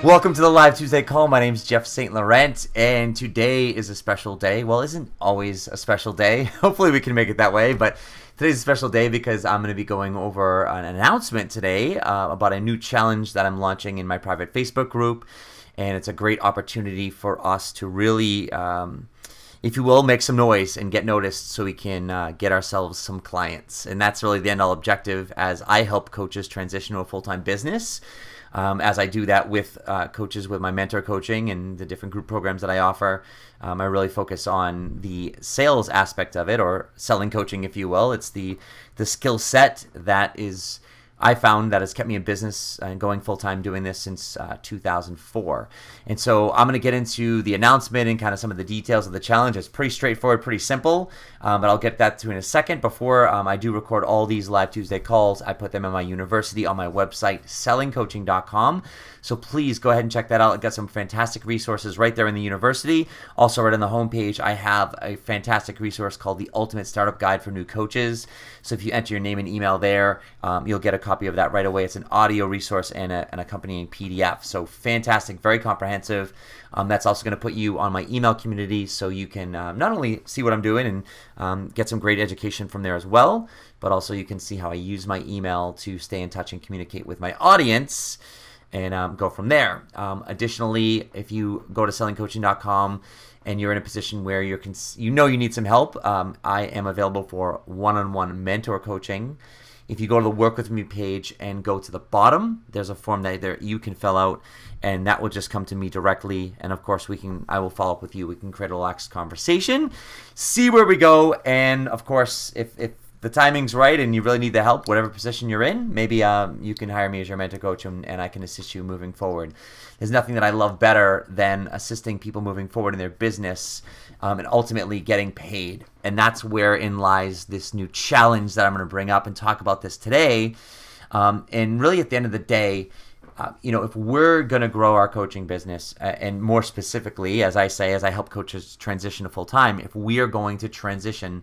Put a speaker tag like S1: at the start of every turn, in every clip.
S1: Welcome to the Live Tuesday call. My name is Jeff St Laurent, and today is a special day. Well, isn't always a special day. Hopefully we can make it that way, but today's a special day because I'm going to be going over an announcement today about a new challenge that I'm launching in my private Facebook group, and it's a great opportunity for us to really, if you will, make some noise and get noticed so we can get ourselves some clients. And that's really the end-all objective as I help coaches transition to a full-time business. As I do that with coaches with my mentor coaching and the different group programs that I offer, I really focus on the sales aspect of it, or selling coaching, if you will. It's the skill set that is I found that has kept me in business and going full-time doing this since 2004. And so I'm going to get into the announcement and kind of some of the details of the challenge. It's pretty straightforward, pretty simple, but I'll get that to in a second. Before I do record all these Live Tuesday calls, I put them in my university on my website, sellingcoaching.com. So please go ahead and check that out. I've got some fantastic resources right there in the university. Also right on the homepage, I have a fantastic resource called the Ultimate Startup Guide for New Coaches. So if you enter your name and email there, you'll get a copy of that right away. It's an audio resource and an accompanying PDF. So fantastic, very comprehensive. That's also going to put you on my email community so you can not only see what I'm doing and get some great education from there as well, but also you can see how I use my email to stay in touch and communicate with my audience and go from there. Additionally, if you go to sellingcoaching.com and you're in a position where you need some help, I am available for one-on-one mentor coaching. If you go to the Work With Me page and go to the bottom, there's a form that you can fill out, and that will just come to me directly. And of course, I will follow up with you. We can create a relaxed conversation, see where we go, and of course, if the timing's right and you really need the help, whatever position you're in, maybe you can hire me as your mentor coach and I can assist you moving forward. There's nothing that I love better than assisting people moving forward in their business and ultimately getting paid. And that's wherein lies this new challenge that I'm going to bring up and talk about this today. And really at the end of the day, if we're going to grow our coaching business, and more specifically, as I help coaches transition to full-time, if we are going to transition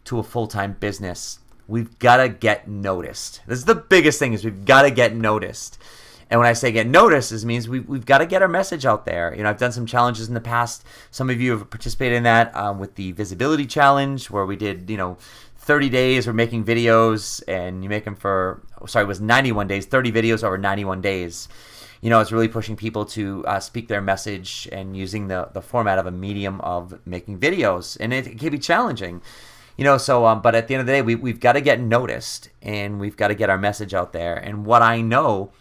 S1: to a full-time business, we've got to get noticed. This is the biggest thing, is we've got to get noticed. And when I say get noticed, it means we've got to get our message out there. I've done some challenges in the past. Some of you have participated in that with the visibility challenge, where we did 30 days we're making videos, and you make them it was 91 days, 30 videos over 91 days. It's really pushing people to speak their message and using the format of a medium of making videos. And it can be challenging. But at the end of the day, we've got to get noticed and we've got to get our message out there. And what I know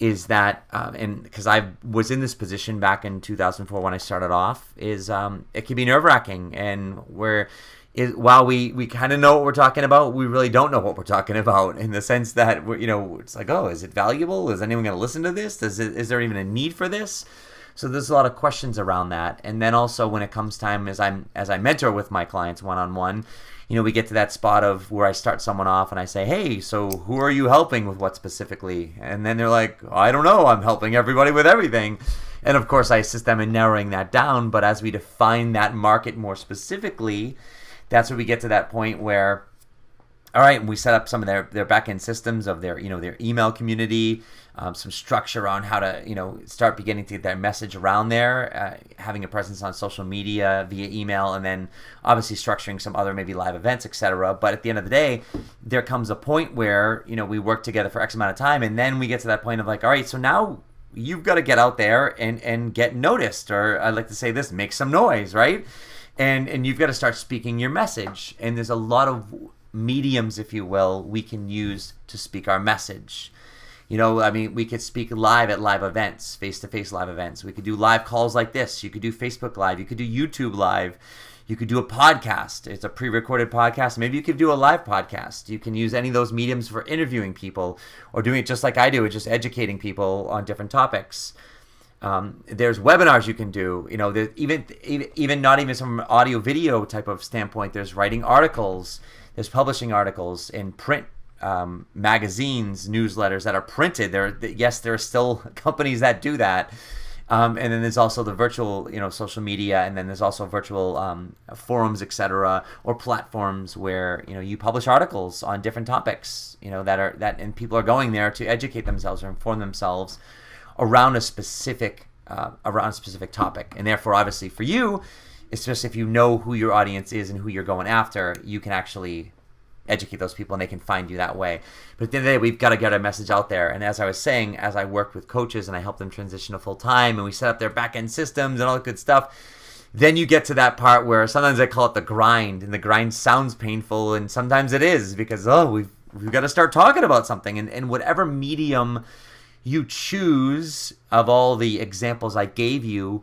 S1: is that, and because I was in this position back in 2004 when I started off, is it can be nerve-wracking. And while we kind of know what we're talking about, we really don't know what we're talking about, in the sense that, it's like, oh, is it valuable? Is anyone going to listen to this? Is there even a need for this? So there's a lot of questions around that. And then also when it comes time, as I mentor with my clients one-on-one, we get to that spot of where I start someone off and I say, hey, so who are you helping with what specifically? And then they're like, I don't know, I'm helping everybody with everything. And of course I assist them in narrowing that down. But as we define that market more specifically, that's where we get to that point where, all right, we set up some of their back-end systems of their email community, some structure on how to, start beginning to get their message around there, having a presence on social media via email, and then obviously structuring some other maybe live events, etc. But at the end of the day, there comes a point where, we work together for X amount of time, and then we get to that point of like, all right, so now you've got to get out there and get noticed, or I like to say this, make some noise, right? And you've got to start speaking your message. And there's a lot of mediums, if you will, we can use to speak our message. We could speak live at live events, face-to-face live events. We could do live calls like this. You could do Facebook Live. You could do YouTube Live. You could do a podcast. It's a pre-recorded podcast. Maybe you could do a live podcast. You can use any of those mediums for interviewing people, or doing it just like I do, just educating people on different topics. There's webinars you can do. Even not even some audio video type of standpoint. There's writing articles. There's publishing articles in print, magazines, newsletters that are printed. There are still companies that do that. And then there's also the virtual, social media, and then there's also virtual forums, etc., or platforms where you publish articles on different topics, and people are going there to educate themselves or inform themselves around a specific topic. And therefore, obviously, for you, especially if you know who your audience is and who you're going after, you can actually educate those people and they can find you that way. But at the end of the day, we've got to get our message out there. And as I was saying, as I worked with coaches and I helped them transition to full time and we set up their back end systems and all that good stuff, then you get to that part where sometimes I call it the grind, and the grind sounds painful, and sometimes it is, because we've got to start talking about something. And whatever medium you choose of all the examples I gave you,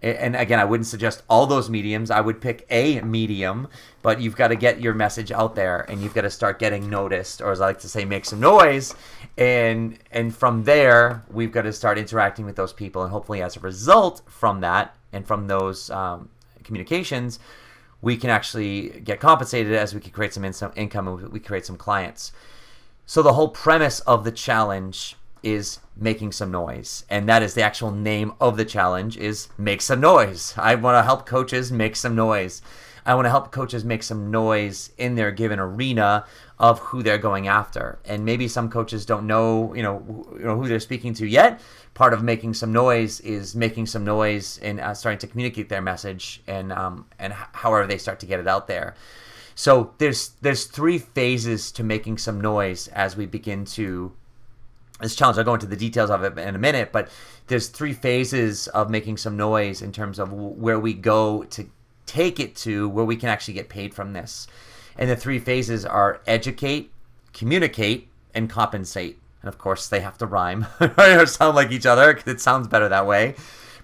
S1: and again, I wouldn't suggest all those mediums. I would pick a medium, but you've got to get your message out there, and you've got to start getting noticed, or as I like to say, make some noise. And from there, we've got to start interacting with those people, and hopefully, as a result from that and from those communications, we can actually get compensated, as we can create some income and we create some clients. So the whole premise of the challenge is making some noise, and that is the actual name of the challenge, is make some noise. I want to help coaches make some noise. I want to help coaches make some noise in their given arena of who they're going after. And maybe some coaches don't know, who they're speaking to yet. Part of making some noise is making some noise and starting to communicate their message, and however they start to get it out there. So there's 3 phases to making some noise as we begin to this challenge. I'll go into the details of it in a minute, but there's 3 phases of making some noise in terms of where we go to take it to where we can actually get paid from this. And the 3 phases are educate, communicate, and compensate. And of course, they have to rhyme or sound like each other, because it sounds better that way.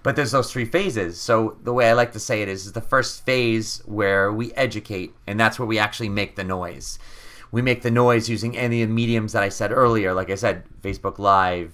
S1: But there's those 3 phases. So the way I like to say it is the first phase where we educate, and that's where we actually make the noise. We make the noise using any of the mediums that I said earlier. Like I said, Facebook Live,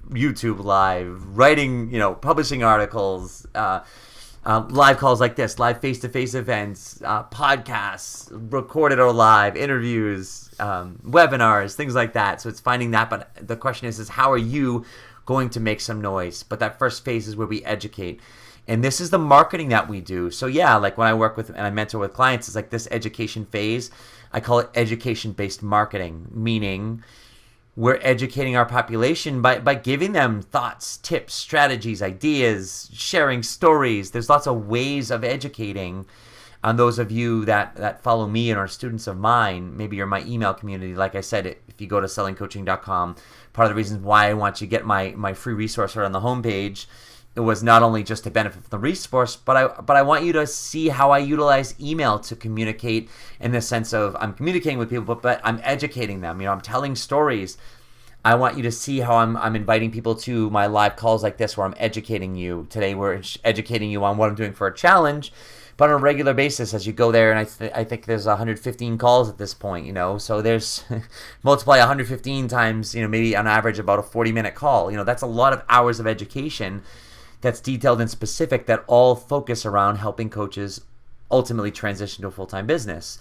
S1: YouTube Live, writing, publishing articles, live calls like this, live face-to-face events, podcasts, recorded or live, interviews, webinars, things like that. So it's finding that. But the question is how are you going to make some noise? But that first phase is where we educate. And this is the marketing that we do. So yeah, like when I work with and I mentor with clients, it's like this education phase. I call it education-based marketing, meaning we're educating our population by giving them thoughts, tips, strategies, ideas, sharing stories. There's lots of ways of educating. And those of you that follow me and are students of mine, maybe you're my email community. Like I said, if you go to sellingcoaching.com, part of the reasons why I want you to get my free resource right on the homepage, it was not only just to benefit from the resource, but I want you to see how I utilize email to communicate, in the sense of I'm communicating with people, but I'm educating them. I'm telling stories. I want you to see how I'm inviting people to my live calls like this, where I'm educating you. Today we're educating you on what I'm doing for a challenge, but on a regular basis as you go there. And I think there's 115 calls at this point, so there's multiply 115 times, maybe on average about a 40-minute call. That's a lot of hours of education that's detailed and specific, that all focus around helping coaches ultimately transition to a full-time business.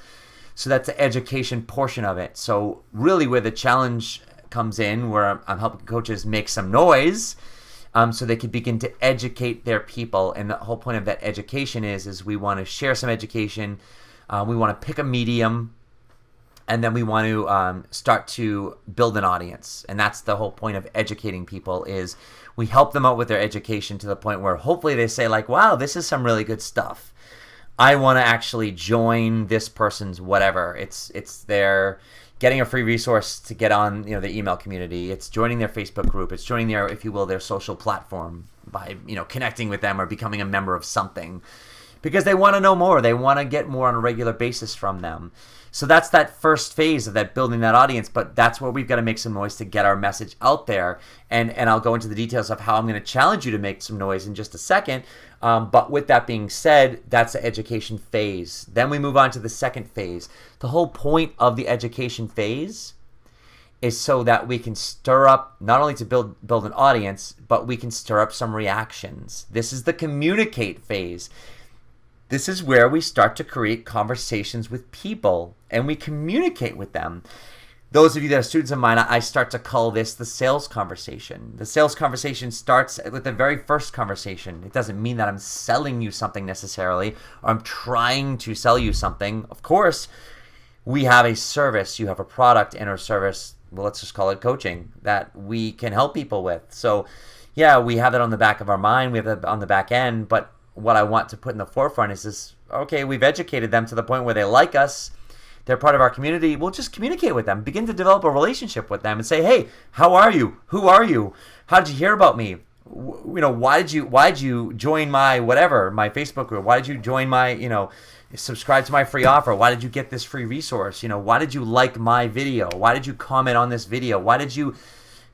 S1: So that's the education portion of it. So really where the challenge comes in, where I'm helping coaches make some noise, so they can begin to educate their people. And the whole point of that education is we want to share some education. We want to pick a medium, and then we want to start to build an audience. And that's the whole point of educating people, is we help them out with their education to the point where hopefully they say like, wow, this is some really good stuff. I want to actually join this person's whatever. It's their getting a free resource to get on the email community. It's joining their Facebook group. It's joining their, if you will, their social platform by connecting with them or becoming a member of something, because they want to know more. They want to get more on a regular basis from them. So that's that first phase of that, building that audience. But that's where we've got to make some noise to get our message out there. And I'll go into the details of how I'm going to challenge you to make some noise in just a second. But with that being said, that's the education phase. Then we move on to the second phase. The whole point of the education phase is so that we can stir up, not only to build an audience, but we can stir up some reactions. This is the communicate phase. This is where we start to create conversations with people and we communicate with them. those of you that are students of mine, I start to call this the sales conversation. The sales conversation starts with the very first conversation. It doesn't mean that I'm selling you something necessarily, or I'm trying to sell you something. Of course, we have a service, you have a product and our service, well, let's just call it coaching, that we can help people with. So yeah, we have that on the back of our mind, we have that on the back end, but what I want to put in the forefront is this, okay, we've educated them to the point where they like us, they're part of our community, we'll just communicate with them, begin to develop a relationship with them and say, hey, how are you? Who are you? How did you hear about me? Why did you join my whatever, my Facebook group? Why did you join my, subscribe to my free offer? Why did you get this free resource? Why did you like my video? Why did you comment on this video? Why did you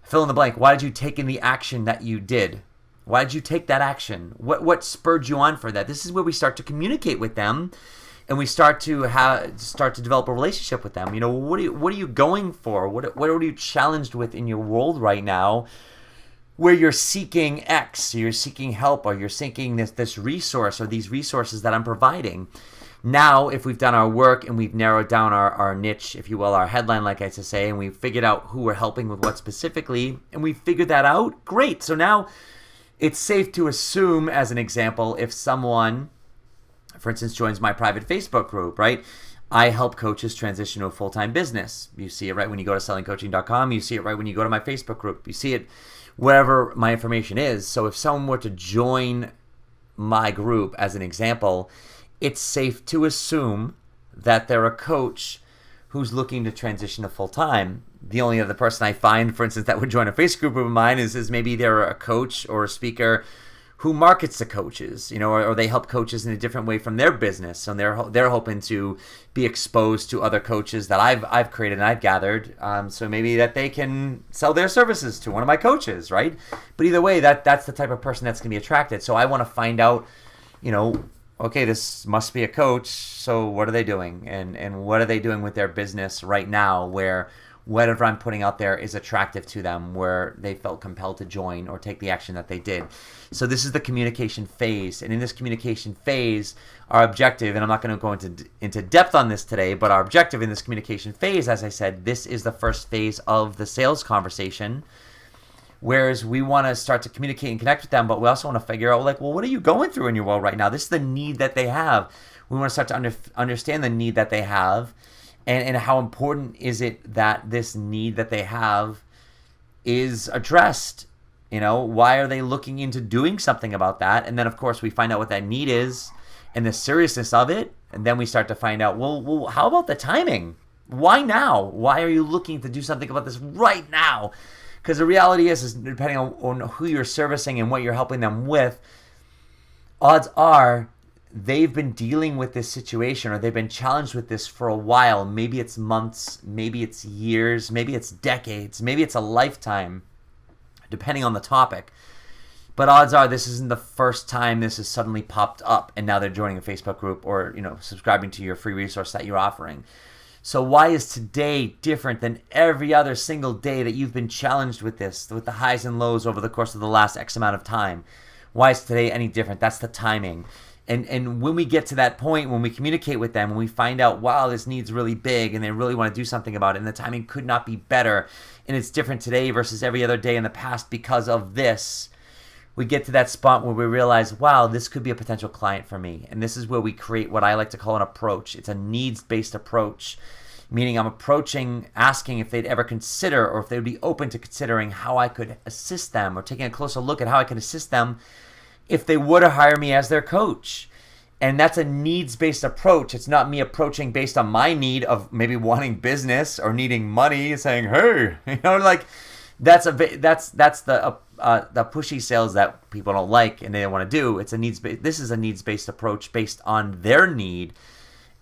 S1: fill in the blank? Why did you take in the action that you did? Why did you take that action? What spurred you on for that? This is where we start to communicate with them, and we start to develop a relationship with them. What are you going for? What are you challenged with in your world right now, where you're seeking X, you're seeking help, or you're seeking this resource or these resources that I'm providing. Now, if we've done our work and we've narrowed down our niche, if you will, our headline, like I used to say, and we've figured out who we're helping with what specifically, and we've figured that out, great. So now it's safe to assume, as an example, if someone, for instance, joins my private Facebook group, right? I help coaches transition to a full-time business. You see it right when you go to sellingcoaching.com. You see it right when you go to my Facebook group. You see it wherever my information is. So if someone were to join my group, as an example, it's safe to assume that they're a coach who's looking to transition to full-time. The only other person I find, for instance, that would join a Facebook group of mine is maybe they're a coach or a speaker who markets to coaches, or they help coaches in a different way from their business. And they're hoping to be exposed to other coaches that I've created and I've gathered. So maybe that they can sell their services to one of my coaches, right? But either way, that's the type of person that's going to be attracted. So I want to find out, okay, this must be a coach. So what are they doing? And what are they doing with their business right now, where whatever I'm putting out there is attractive to them, where they felt compelled to join or take the action that they did. So this is the communication phase. And in this communication phase, our objective, and I'm not going to go into depth on this today, but our objective in this communication phase, as I said, this is the first phase of the sales conversation. Whereas we want to start to communicate and connect with them, but we also want to figure out, what are you going through in your world right now? This is the need that they have. We want to start to understand the need that they have. And how important is it that this need that they have is addressed? Why are they looking into doing something about that? And then, of course, we find out what that need is and the seriousness of it. And then we start to find out, well, how about the timing? Why now? Why are you looking to do something about this right now? Because the reality is depending on who you're servicing and what you're helping them with, odds are they've been dealing with this situation, or they've been challenged with this for a while. Maybe it's months, maybe it's years, maybe it's decades, maybe it's a lifetime, depending on the topic. But odds are this isn't the first time this has suddenly popped up and now they're joining a Facebook group or subscribing to your free resource that you're offering. So why is today different than every other single day that you've been challenged with this, with the highs and lows over the course of the last X amount of time? Why is today any different? That's the timing. And when we get to that point, when we communicate with them, when we find out, wow, this need's really big and they really want to do something about it, and the timing could not be better, and it's different today versus every other day in the past because of this, we get to that spot where we realize, wow, this could be a potential client for me. And this is where we create what I like to call an approach. It's a needs-based approach, meaning I'm asking if they'd ever consider, or if they would be open to considering how I could assist them, or taking a closer look at how I could assist them if they were to hire me as their coach. And that's a needs-based approach. It's not me approaching based on my need of maybe wanting business or needing money, saying, hey, that's the pushy sales that people don't like and they don't want to do. It's a needs-based. This is a needs-based approach based on their need,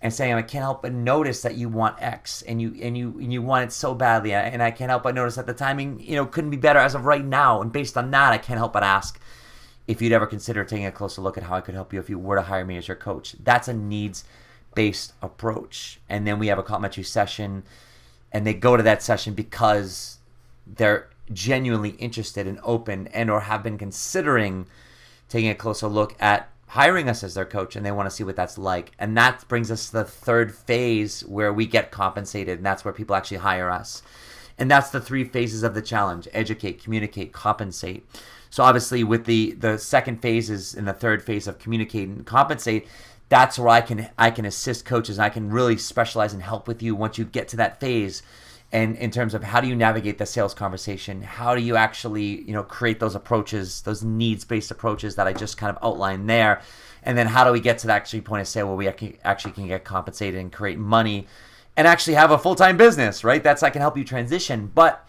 S1: and saying, I can't help but notice that you want X and you want it so badly, and I can't help but notice that the timing couldn't be better as of right now. And based on that, I can't help but ask if you'd ever consider taking a closer look at how I could help you if you were to hire me as your coach. That's a needs-based approach. And then we have a complimentary session, and they go to that session because they're genuinely interested and open and or have been considering taking a closer look at hiring us as their coach, and they want to see what that's like. And that brings us to the third phase where we get compensated, and that's where people actually hire us. And that's the 3 phases of the challenge: educate, communicate, compensate. So obviously with the second phase is in the third phase of communicate and compensate. That's where I can assist coaches. I can really specialize and help with you once you get to that phase. And in terms of how do you navigate the sales conversation, how do you actually, create those approaches, those needs-based approaches that I just kind of outlined there, and then how do we get to the actually point of sale where we actually can get compensated and create money and actually have a full-time business, right? I can help you transition, but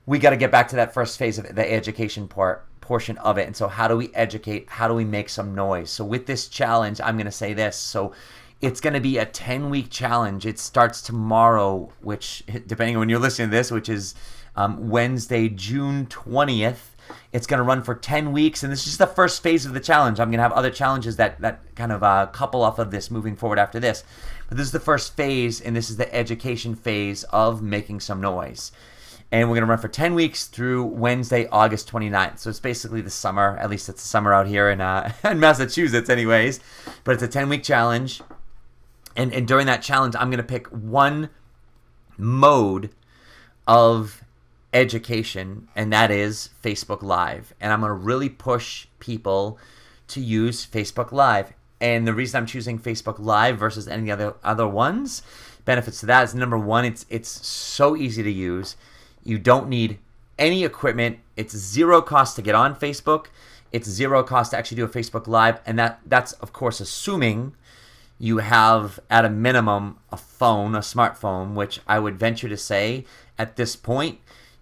S1: we got to get back to that first phase of the education portion of it. And so how do we educate? How do we make some noise? So with this challenge, I'm going to say this. So it's going to be a 10-week challenge. It starts tomorrow, which, depending on when you're listening to this, which is Wednesday, June 20th. It's going to run for 10 weeks, and this is just the first phase of the challenge. I'm going to have other challenges that kind of couple off of this moving forward after this. But this is the first phase, and this is the education phase of making some noise. And we're going to run for 10 weeks through Wednesday, August 29th. So it's basically the summer. At least it's the summer out here in Massachusetts anyways. But it's a 10-week challenge. And during that challenge, I'm going to pick one mode of education, and that is Facebook Live. And I'm going to really push people to use Facebook Live. And the reason I'm choosing Facebook Live versus any other ones, benefits to that is, number one, it's so easy to use. You don't need any equipment. It's zero cost to get on Facebook. It's zero cost to actually do a Facebook Live. And that's, of course, assuming you have, at a minimum, a smartphone, which I would venture to say at this point,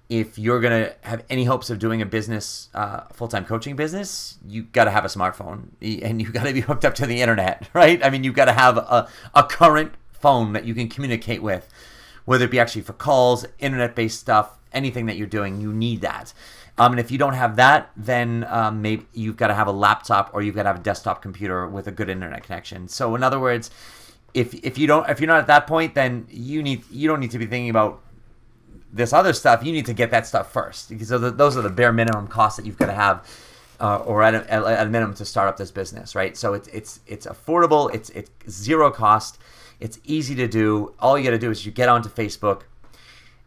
S1: if you're going to have any hopes of doing a business, full-time coaching business, you got to have a smartphone, and you got to be hooked up to the internet, right? I mean, you got to have a current phone that you can communicate with, whether it be actually for calls, internet-based stuff, anything that you're doing, you need that. And if you don't have that, then maybe you've got to have a laptop, or you've got to have a desktop computer with a good internet connection. So in other words, if you're not at that point, then you don't need to be thinking about this other stuff. You need to get that stuff first, because those are the bare minimum costs that you've got to have, or at a minimum, to start up this business, right? So it's affordable. It's zero cost. It's easy to do. All you got to do is you get onto Facebook.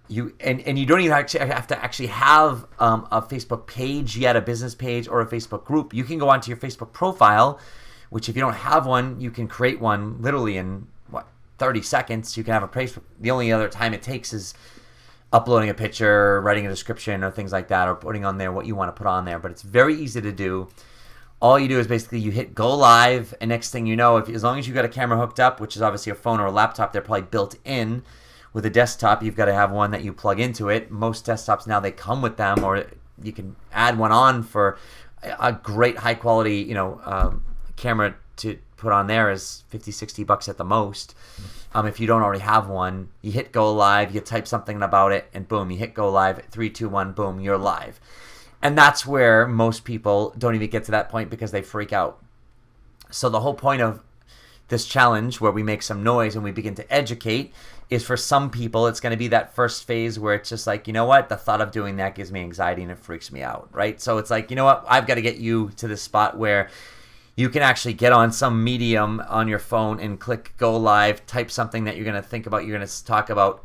S1: You don't even have to actually have a Facebook page yet, a business page or a Facebook group. You can go onto your Facebook profile, which, if you don't have one, you can create one literally in 30 seconds. You can have a page. The only other time it takes is uploading a picture, writing a description, or things like that, or putting on there what you want to put on there. But it's very easy to do. All you do is basically you hit go live, and next thing you know, as long as you got a camera hooked up, which is obviously a phone or a laptop, they're probably built in. With a desktop, you've got to have one that you plug into it. Most desktops now, they come with them, or you can add one on for a great high quality, camera to put on there is $50-$60 at the most. If you don't already have one, you hit go live, you type something about it, and boom, you hit go live. 3, 2, 1, boom, you're live. And that's where most people don't even get to that point, because they freak out. So the whole point of this challenge, where we make some noise and we begin to educate, is for some people, it's going to be that first phase where it's just like, you know what, the thought of doing that gives me anxiety and it freaks me out, right? So it's like, you know what, I've got to get you to this spot where you can actually get on some medium on your phone and click go live, type something that you're going to think about, you're going to talk about,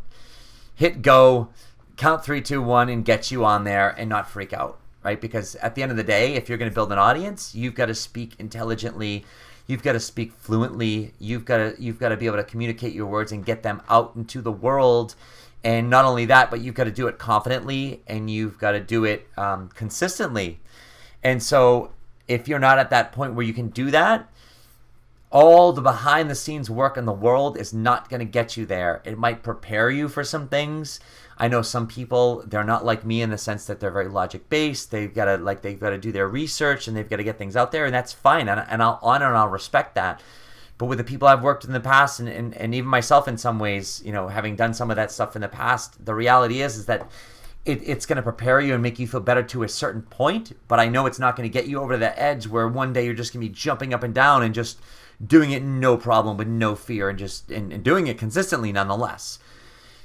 S1: hit go, count 3, 2, 1, and get you on there and not freak out, right? Because at the end of the day, if you're going to build an audience, you've got to speak intelligently. You've got to speak fluently. You've got to be able to communicate your words and get them out into the world. And not only that, but you've got to do it confidently, and you've got to do it consistently. And so if you're not at that point where you can do that, all the behind the scenes work in the world is not going to get you there. It might prepare you for some things. I know some people, they're not like me in the sense that they're very logic based. They've got to do their research, and they've got to get things out there, and that's fine. And I'll honor and I'll respect that. But with the people I've worked with in the past, and even myself in some ways, having done some of that stuff in the past, the reality is that it's going to prepare you and make you feel better to a certain point. But I know it's not going to get you over to the edge where one day you're just going to be jumping up and down and just doing it no problem with no fear, and doing it consistently nonetheless.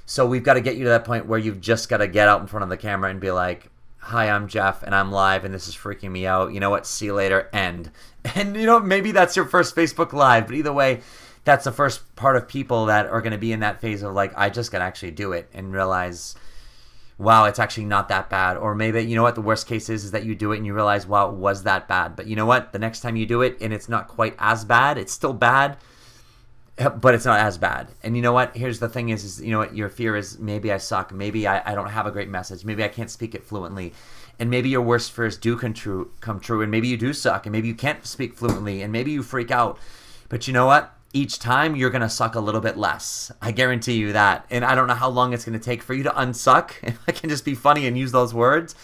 S1: So we've got to get you to that point where you've just got to get out in front of the camera and be like, hi, I'm Jeff and I'm live and this is freaking me out. You know what? See you later. End. And maybe that's your first Facebook Live, but either way, that's the first part of people that are going to be in that phase of like, I just got to actually do it and realize, wow, it's actually not that bad. Or maybe, the worst case is that you do it and you realize, wow, it was that bad. But you know what? The next time you do it and it's not quite as bad, it's still bad, but it's not as bad. And you know what? Here's the thing is what? Your fear is maybe I suck. Maybe I don't have a great message. Maybe I can't speak it fluently. And maybe your worst fears do come true. And maybe you do suck. And maybe you can't speak fluently. And maybe you freak out. But you know what? Each time you're going to suck a little bit less. I guarantee you that. And I don't know how long it's going to take for you to unsuck. If I can just be funny and use those words.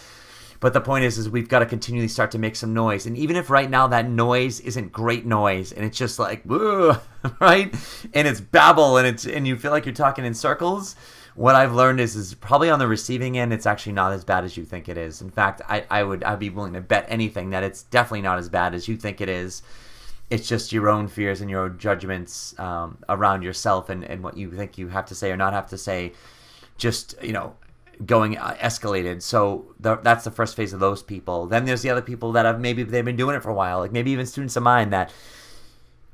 S1: But the point is we've got to continually start to make some noise. And even if right now that noise isn't great noise and it's just like, woo, right? And it's babble and you feel like you're talking in circles, what I've learned is probably on the receiving end, it's actually not as bad as you think it is. In fact, I'd be willing to bet anything that it's definitely not as bad as you think it is. It's just your own fears and your own judgments around yourself and what you think you have to say or not have to say, just, going escalated. So that's the first phase of those people. Then there's the other people that maybe they've been doing it for a while, like maybe even students of mine that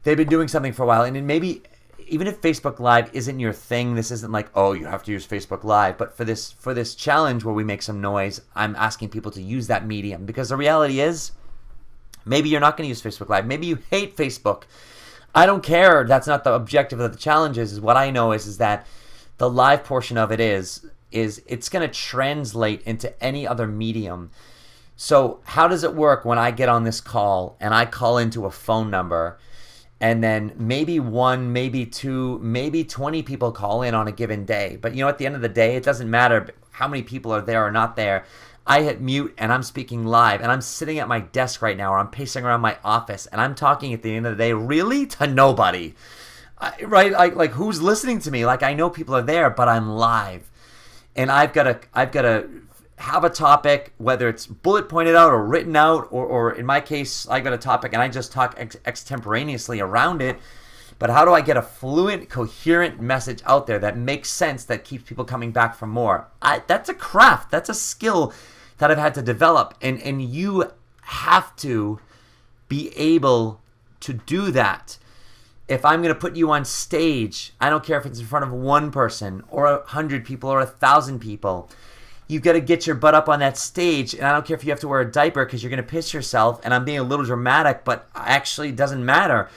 S1: they've been doing something for a while. And then maybe even if Facebook Live isn't your thing, this isn't like, oh, you have to use Facebook Live. But for this challenge where we make some noise, I'm asking people to use that medium because the reality is, maybe you're not going to use Facebook Live. Maybe you hate Facebook. I don't care. That's not the objective of the challenge. Is what I know is that the live portion of it is it's going to translate into any other medium. So how does it work when I get on this call and I call into a phone number and then maybe one, maybe two, maybe 20 people call in on a given day. But at the end of the day, it doesn't matter how many people are there or not there. I hit mute and I'm speaking live and I'm sitting at my desk right now or I'm pacing around my office and I'm talking at the end of the day really to nobody, right? Like who's listening to me? Like I know people are there, but I'm live and I've got to have a topic, whether it's bullet pointed out or written out, or in my case, I got a topic and I just talk extemporaneously around it. But how do I get a fluent, coherent message out there that makes sense, that keeps people coming back for more? That's a craft. That's a skill that I've had to develop. And you have to be able to do that. If I'm going to put you on stage, I don't care if it's in front of one person or 100 people or 1,000 people. You've got to get your butt up on that stage. And I don't care if you have to wear a diaper because you're going to piss yourself. And I'm being a little dramatic, but actually it doesn't matter.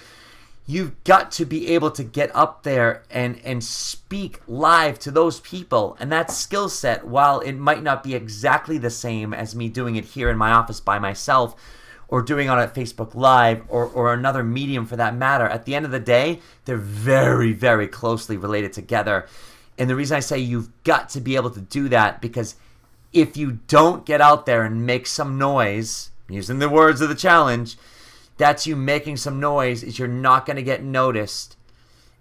S1: You've got to be able to get up there and speak live to those people. And that skill set, while it might not be exactly the same as me doing it here in my office by myself or doing it on a Facebook Live or another medium for that matter, at the end of the day, they're very, very closely related together. And the reason I say you've got to be able to do that, because if you don't get out there and make some noise, using the words of the challenge, that's you making some noise, is you're not going to get noticed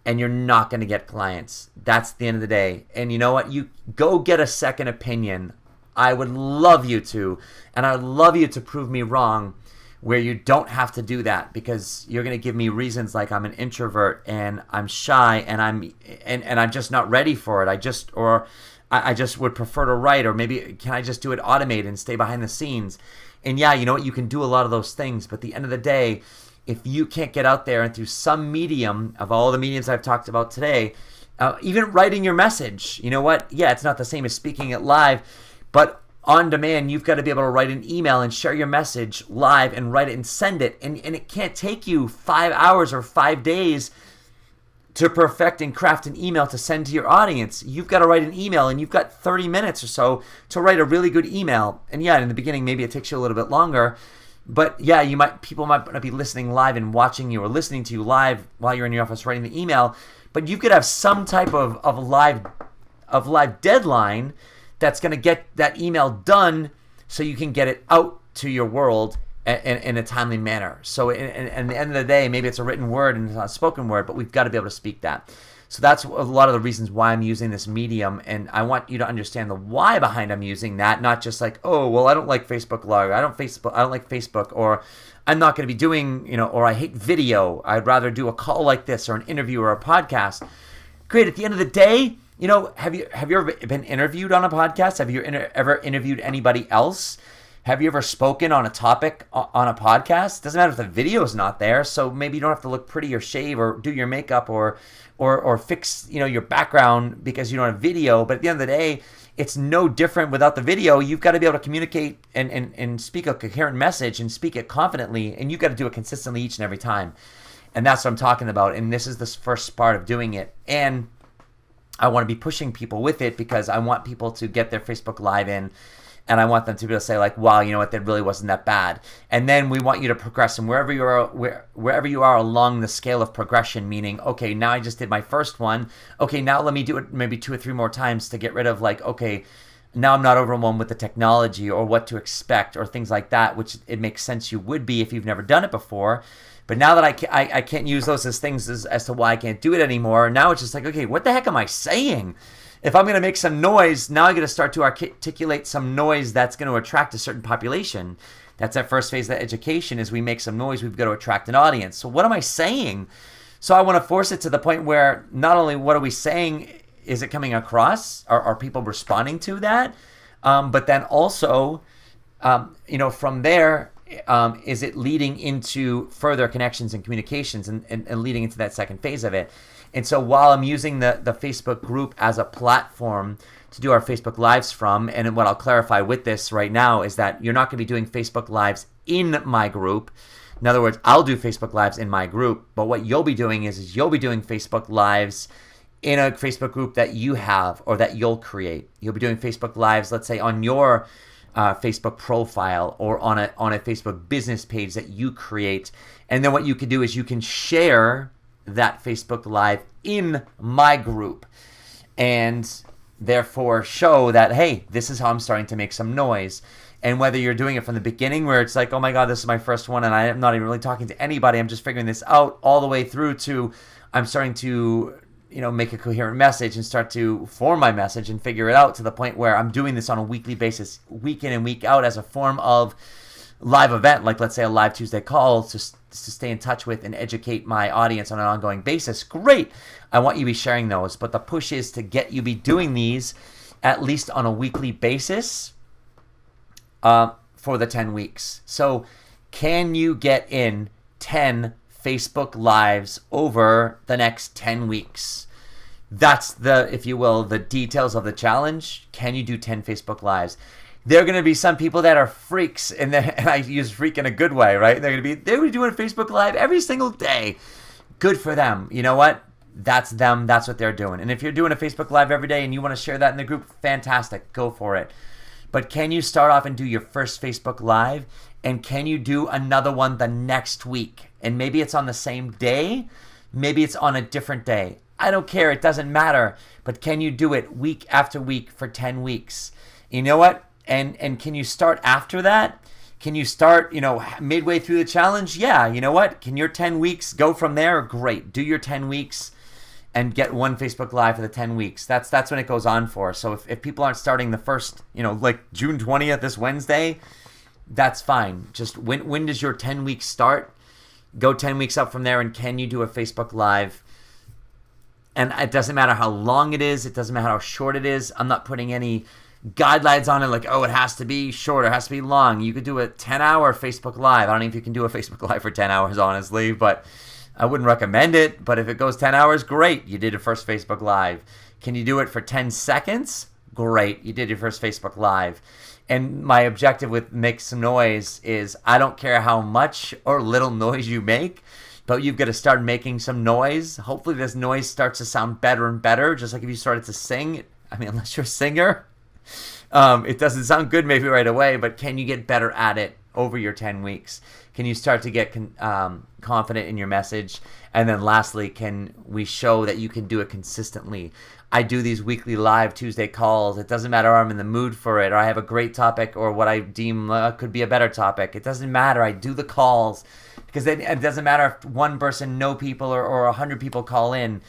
S1: and you're not going to get clients. That's the end of the day. And you know what? You go get a second opinion. I would love you to, and I'd love you to prove me wrong where you don't have to do that, because you're going to give me reasons like I'm an introvert and I'm shy and I'm just not ready for it. I just would prefer to write, or maybe can I just do it automated and stay behind the scenes? And yeah, you know what? You can do a lot of those things, but at the end of the day, if you can't get out there and through some medium of all the mediums I've talked about today, even writing your message, you know what? Yeah, it's not the same as speaking it live, but on demand, you've got to be able to write an email and share your message live and write it and send it. And it can't take you 5 hours or 5 days to perfect and craft an email to send to your audience. You've got to write an email and you've got 30 minutes or so to write a really good email. And yeah, in the beginning, maybe it takes you a little bit longer, but yeah, people might not be listening live and watching you or listening to you live while you're in your office writing the email, but you could have some type of live deadline that's going to get that email done so you can get it out to your world in a timely manner. So at the end of the day, maybe it's a written word and it's not a spoken word, but we've got to be able to speak that. So that's a lot of the reasons why I'm using this medium, and I want you to understand the why behind I'm using that, not just like, oh, well, I don't like Facebook Live, I don't like Facebook, or I'm not going to be doing, or I hate video, I'd rather do a call like this or an interview or a podcast. Great. At the end of the day, have you ever been interviewed on a podcast? Have you ever interviewed anybody else? Have you ever spoken on a topic on a podcast? Doesn't matter if the video is not there, so maybe you don't have to look pretty or shave or do your makeup or fix your background because you don't have video. But at the end of the day, it's no different without the video. You've got to be able to communicate and speak a coherent message and speak it confidently, and you've got to do it consistently each and every time. And that's what I'm talking about. And this is the first part of doing it. And I want to be pushing people with it because I want people to get their Facebook Live in, and I want them to be able to say like, wow, you know what, that really wasn't that bad. And then we want you to progress, and wherever you are along the scale of progression, meaning, okay, now I just did my first one. Okay, now let me do it maybe 2 or 3 more times to get rid of like, okay, now I'm not overwhelmed with the technology or what to expect or things like that, which it makes sense you would be if you've never done it before. But now that I can't use those as things as to why I can't do it anymore, now it's just like, okay, what the heck am I saying? If I'm going to make some noise, now I got to start to articulate some noise that's going to attract a certain population. That's that first phase of education is we make some noise, we've got to attract an audience. So what am I saying? So I want to force it to the point where not only what are we saying, is it coming across? Are people responding to that? But then also, from there, is it leading into further connections and communications and leading into that second phase of it? And so while I'm using the Facebook group as a platform to do our Facebook Lives from, and what I'll clarify with this right now is that you're not going to be doing Facebook Lives in my group. In other words, I'll do Facebook Lives in my group, but what you'll be doing is you'll be doing Facebook Lives in a Facebook group that you have or that you'll create. You'll be doing Facebook Lives, let's say, on your Facebook profile or on a Facebook business page that you create. And then what you can do is you can share that Facebook Live in my group and therefore show that, hey, this is how I'm starting to make some noise. And whether you're doing it from the beginning where it's like, oh my God, this is my first one and I'm not even really talking to anybody, I'm just figuring this out, all the way through to I'm starting to make a coherent message and start to form my message and figure it out to the point where I'm doing this on a weekly basis, week in and week out, as a form of live event, like let's say a live Tuesday call to stay in touch with and educate my audience on an ongoing basis. Great. I want you to be sharing those, but the push is to get you be doing these at least on a weekly basis for the 10 weeks. So can you get in 10 Facebook Lives over the next 10 weeks? That's the, if you will, the details of the challenge. Can you do 10 Facebook Lives? There are going to be some people that are freaks, and I use freak in a good way, right? They're going to be doing Facebook Live every single day. Good for them. You know what? That's them. That's what they're doing. And if you're doing a Facebook Live every day and you want to share that in the group, fantastic. Go for it. But can you start off and do your first Facebook Live? And can you do another one the next week? And maybe it's on the same day. Maybe it's on a different day. I don't care. It doesn't matter. But can you do it week after week for 10 weeks? You know what? And can you start after that? Can you start, midway through the challenge? Yeah, you know what? Can your 10 weeks go from there? Great. Do your 10 weeks and get one Facebook Live for the 10 weeks. That's when it goes on for. So if people aren't starting the first, like June 20th, this Wednesday, that's fine. Just when does your 10 weeks start? Go 10 weeks up from there, and can you do a Facebook Live? And it doesn't matter how long it is. It doesn't matter how short it is. I'm not putting any guidelines on it like, oh, it has to be short, it has to be long. You could do a 10-hour Facebook Live. I don't know if you can do a Facebook Live for 10 hours, honestly, but I wouldn't recommend it. But if it goes 10 hours, great. You did your first Facebook Live. Can you do it for 10 seconds? Great. You did your first Facebook Live. And my objective with Make Some Noise is I don't care how much or little noise you make, but you've got to start making some noise. Hopefully this noise starts to sound better and better, just like if you started to sing. I mean, unless you're a singer, it doesn't sound good maybe right away, but can you get better at it over your 10 weeks? Can you start to get confident in your message? And then lastly, can we show that you can do it consistently? I do these weekly live Tuesday calls. It doesn't matter if I'm in the mood for it, or I have a great topic, or what I deem could be a better topic. It doesn't matter. I do the calls because it doesn't matter if one person, no people, or 100 people call in,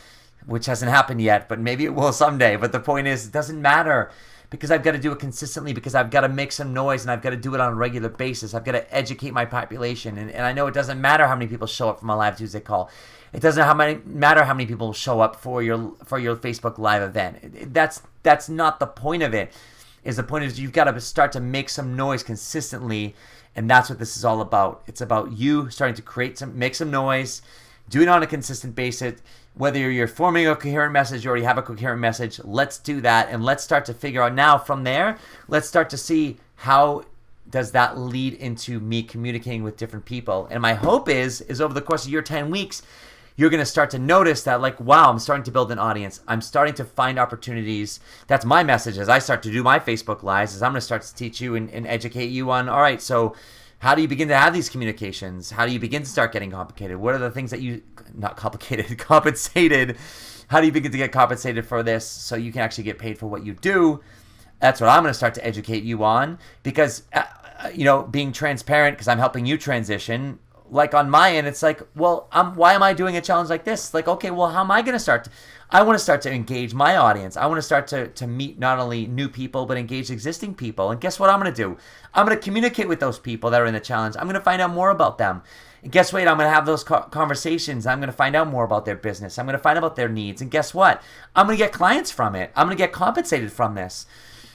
S1: which hasn't happened yet, but maybe it will someday. But the point is, it doesn't matter, because I've got to do it consistently, because I've got to make some noise, and I've got to do it on a regular basis. I've got to educate my population. And I know it doesn't matter how many people show up for my Live Tuesday call. It doesn't matter how many people show up for your Facebook Live event. That's not the point of it. The point is you've got to start to make some noise consistently, and that's what this is all about. It's about you starting to make some noise, do it on a consistent basis. Whether you're forming a coherent message, you already have a coherent message, let's do that, and let's start to figure out now from there, let's start to see how does that lead into me communicating with different people. And my hope is over the course of your 10 weeks, you're going to start to notice that, like, wow, I'm starting to build an audience. I'm starting to find opportunities. That's my message as I start to do my Facebook Lives, is I'm going to start to teach you and educate you on, all right, so how do you begin to have these communications? How do you begin to start getting complicated? What are the things that compensated. How do you begin to get compensated for this so you can actually get paid for what you do? That's what I'm going to start to educate you on, because, being transparent, because I'm helping you transition. Like on my end, it's like, well, why am I doing a challenge like this? Like, okay, well, how am I going to start? I want to start to engage my audience. I want to start to meet not only new people, but engage existing people. And guess what I'm going to do? I'm going to communicate with those people that are in the challenge. I'm going to find out more about them. And guess what? I'm going to have those conversations. I'm going to find out more about their business. I'm going to find out about their needs. And guess what? I'm going to get clients from it. I'm going to get compensated from this.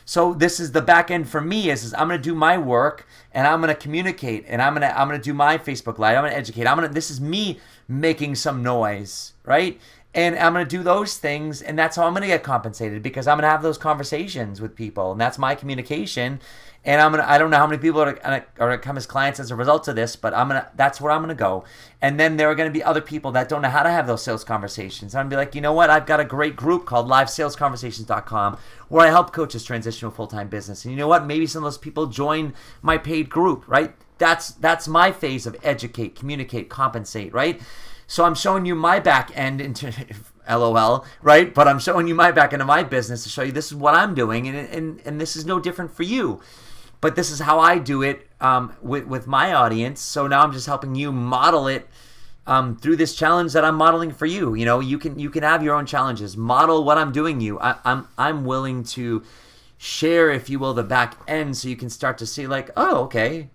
S1: So this is the back end for me is I'm going to do my work, and I'm going to communicate, and I'm going to do my Facebook Live. I'm going to educate. This is me making some noise, right? And I'm going to do those things, and that's how I'm going to get compensated, because I'm going to have those conversations with people, and that's my communication. And I don't know how many people are going to come as clients as a result of this, but that's where I'm going to go. And then there are going to be other people that don't know how to have those sales conversations. I'm going to be like, you know what? I've got a great group called livesalesconversations.com where I help coaches transition to a full-time business. And you know what? Maybe some of those people join my paid group, right? That's my phase of educate, communicate, compensate, right? So I'm showing you my back end into LOL, right? But I'm showing you my back end of my business to show you this is what I'm doing, and this is no different for you. But this is how I do it with my audience. So now I'm just helping you model it through this challenge that I'm modeling for you. You know, you can have your own challenges. Model what I'm doing. I'm willing to share, if you will, the back end, so you can start to see, like, oh, okay,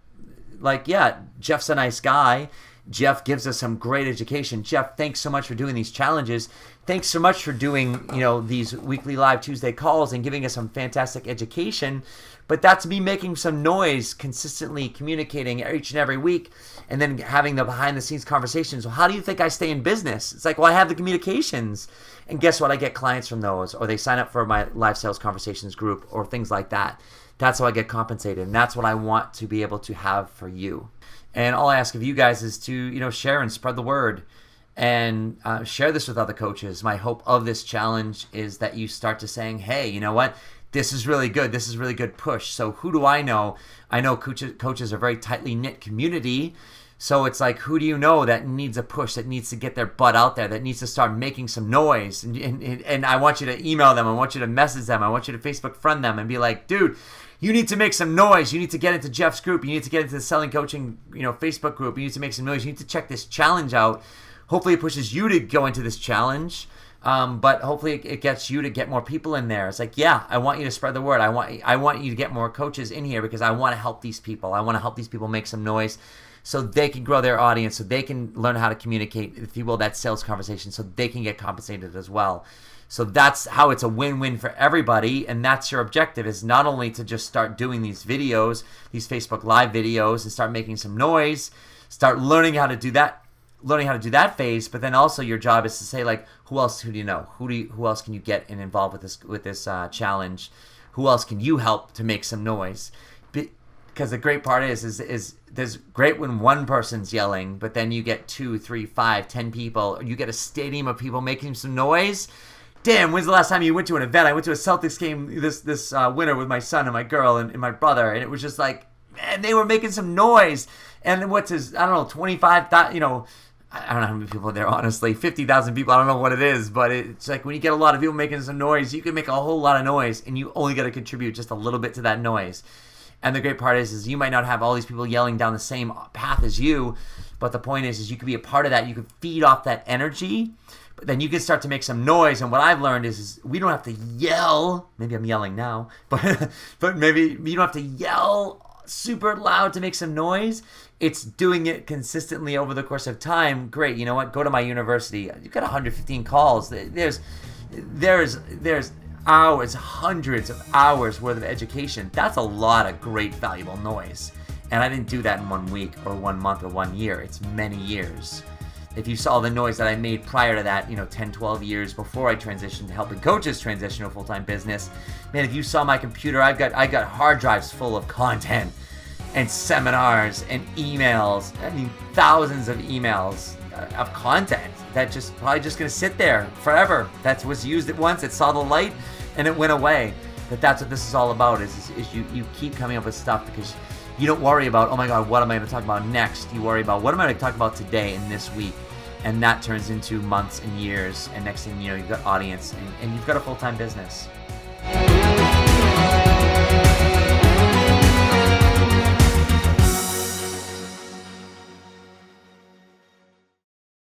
S1: like, yeah, Jeff's a nice guy. Jeff gives us some great education. Jeff, thanks so much for doing these challenges. Thanks so much for doing, these weekly Live Tuesday calls and giving us some fantastic education. But that's me making some noise, consistently communicating each and every week, and then having the behind-the-scenes conversations. Well, how do you think I stay in business? It's like, well, I have the communications. And guess what? I get clients from those, or they sign up for my Live Sales Conversations group, or things like that. That's how I get compensated, and that's what I want to be able to have for you. And all I ask of you guys is to, share and spread the word, and share this with other coaches. My hope of this challenge is that you start to saying, hey, you know what? This is really good. This is really good push. So who do I know? I know coaches are a very tightly knit community. So it's like, who do you know that needs a push, that needs to get their butt out there, that needs to start making some noise? And I want you to email them. I want you to message them. I want you to Facebook friend them and be like, dude, you need to make some noise. You need to get into Jeff's group. You need to get into the Selling Coaching, Facebook group. You need to make some noise. You need to check this challenge out. Hopefully it pushes you to go into this challenge. But hopefully it gets you to get more people in there. It's like, yeah, I want you to spread the word. I want you to get more coaches in here, because I want to help these people. I want to help these people make some noise so they can grow their audience, so they can learn how to communicate, if you will, that sales conversation, so they can get compensated as well. So that's how it's a win-win for everybody, and that's your objective, is not only to just start doing these videos, these Facebook Live videos, and start making some noise, start learning how to do that phase, but then also your job is to say, like, who do you know? Who else can you get and involved with this challenge? Who else can you help to make some noise? Because the great part is there's great when one person's yelling, but then you get 2, 3, 5, 10 people, or you get a stadium of people making some noise. Damn, when's the last time you went to an event? I went to a Celtics game this winter with my son and my girl and my brother, and it was just like, man, they were making some noise. And I don't know, 25, I don't know how many people are there, honestly, 50,000 people, I don't know what it is, but it's like when you get a lot of people making some noise, you can make a whole lot of noise, and you only got to contribute just a little bit to that noise. And the great part is you might not have all these people yelling down the same path as you, but the point is you could be a part of that. You could feed off that energy, But then you can start to make some noise. And what I've learned is we don't have to yell. Maybe I'm yelling now, but maybe you don't have to yell super loud to make some noise. It's doing it consistently over the course of time. Great. You know what? Go to my university. You've got 115 calls. There's hours, hundreds of hours worth of education. That's a lot of great, valuable noise. And I didn't do that in 1 week or 1 month or 1 year. It's many years. If you saw the noise that I made prior to that, 10, 12 years before I transitioned to helping coaches transition to a full-time business, man, if you saw my computer, I got hard drives full of content and seminars and emails. I mean, thousands of emails of content that probably just going to sit there forever. That was used at once. It saw the light and it went away. But that's what this is all about, is you keep coming up with stuff because you don't worry about, oh my God, what am I going to talk about next? You worry about, what am I going to talk about today and this week? And that turns into months and years. And next thing you know, you've got audience and you've got a full-time business.